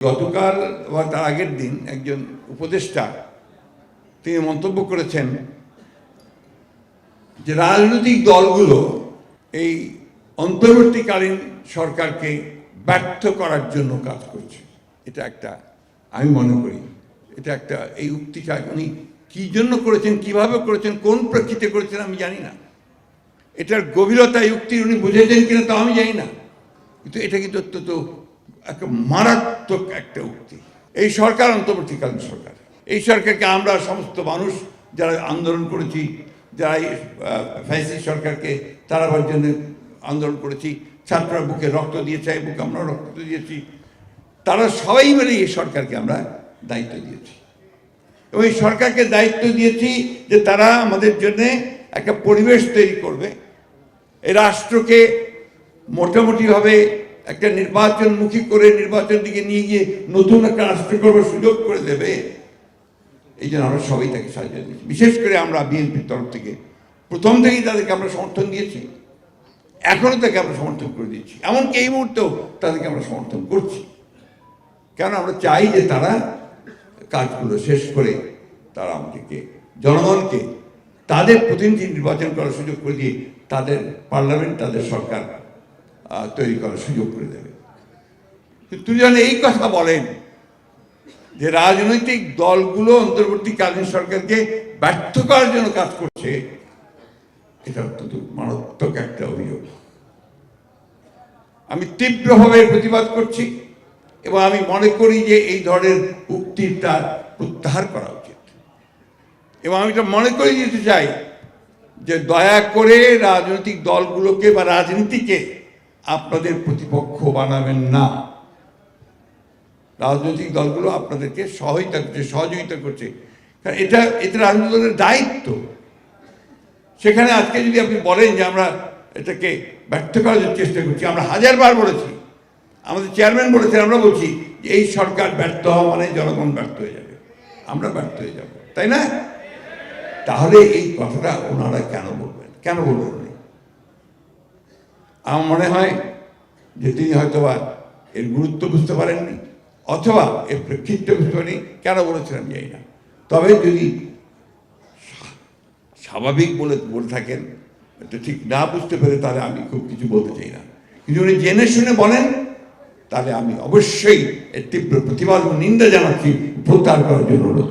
গতকাল বা তার আগের দিন একজন উপদেষ্টা তিনি মন্তব্য করেছেন যে রাজনৈতিক দলগুলো এই অন্তর্বর্তীকালীন সরকারকে ব্যর্থ করার জন্য কাজ করছে। এটা একটা, আমি মনে করি এটা একটা, এই উক্তিটা উনি কী জন্য করেছেন, কিভাবে করেছেন, কোন প্রেক্ষিতে করেছেন আমি জানি না। এটার গভীরতা এই উক্তি উনি বুঝেছেন কিনা তাও আমি জানি না, কিন্তু এটা কিন্তু অত্যন্ত একটা মারাত্মক একটা উক্তি। এই সরকার অন্তর্বর্তীকালীন সরকার, এই সরকারকে আমরা সমস্ত মানুষ যারা আন্দোলন করেছি, যারা ফ্যাসিস্ট সরকারকে তাড়াবার জন্য আন্দোলন করেছি, ছাত্ররা বুকে রক্ত দিয়েছে, এই বুকে আমরা রক্ত দিয়েছি, তারা সবাই মিলে এই সরকারকে আমরা দায়িত্ব দিয়েছি। এবং এই সরকারকে দায়িত্ব দিয়েছি যে তারা আমাদের জন্যে একটা পরিবেশ তৈরি করবে, এই রাষ্ট্রকে মোটামুটিভাবে একটা নির্বাচনমুখী করে নির্বাচনের দিকে নিয়ে গিয়ে নতুন একটা রাষ্ট্র করবার সুযোগ করে দেবে। এই জন্য আমরা সবাই তাকে সাহায্য দিয়েছি। বিশেষ করে আমরা বিএনপির তরফ থেকে প্রথম থেকেই তাদেরকে আমরা সমর্থন দিয়েছি, এখনও তাকে আমরা সমর্থন করে দিচ্ছি, এমনকি এই মুহূর্তেও তাদেরকে আমরা সমর্থন করছি। কেন আমরা চাই যে তারা কাজগুলো শেষ করে তারা আমাদেরকে, জনগণকে তাদের প্রতিনিধি নির্বাচন করার সুযোগ করে দিয়ে তাদের পার্লামেন্ট, তাদের সরকার তৈরি করার সুযোগ করে দেবে। কিন্তু যেন এই কথা বলেন যে রাজনৈতিক দলগুলো অন্তর্বর্তীকালীন সরকারকে ব্যর্থ করার জন্য কাজ করছে, এটা অত্যন্ত মারাত্মক একটা অভিযোগ। আমি তীব্রভাবে প্রতিবাদ করছি এবং আমি মনে করি যে এই ধরনের উক্তিটা প্রত্যাহার করা উচিত। এবং আমি এটা মনে করে দিতে চাই যে দয়া করে রাজনৈতিক দলগুলোকে বা রাজনীতিকে আপনাদের প্রতিপক্ষ বানাবেন না। রাজনৈতিক দলগুলো আপনাদেরকে সহযোগিতা করছে, কারণ এটা রাজনৈতিক দলের দায়িত্ব। সেখানে আজকে যদি আপনি বলেন যে আমরা এটাকে ব্যর্থ করার চেষ্টা করছি, আমরা হাজারবার বলেছি, আমাদের চেয়ারম্যান বলেছেন, আমরা বলছি যে এই সরকার ব্যর্থ হওয়া মানে জনগণ ব্যর্থ হয়ে যাবে, আমরা ব্যর্থ হয়ে যাব, তাই না? তাহলে এই কথাটা ওনারা কেন বলবেন উনি? আমার মনে হয় যে তিনি হয়তোবা এর গুরুত্ব বুঝতে পারেননি, অথবা এর প্রেক্ষিতটা বুঝতে পারেনি। কেন বলেছেন আমি জানি না, তবে যদি স্বাভাবিক বলে থাকেন, এটা ঠিক না বুঝতে পেরে, তাহলে আমি খুব কিছু বলতে চাই না। কিন্তু উনি জেনে শুনে বলেন, তাহলে আমি অবশ্যই এর তীব্র প্রতিবাদ ও নিন্দা জানাচ্ছি, প্রত্যাহার করার জন্য অনুরোধ।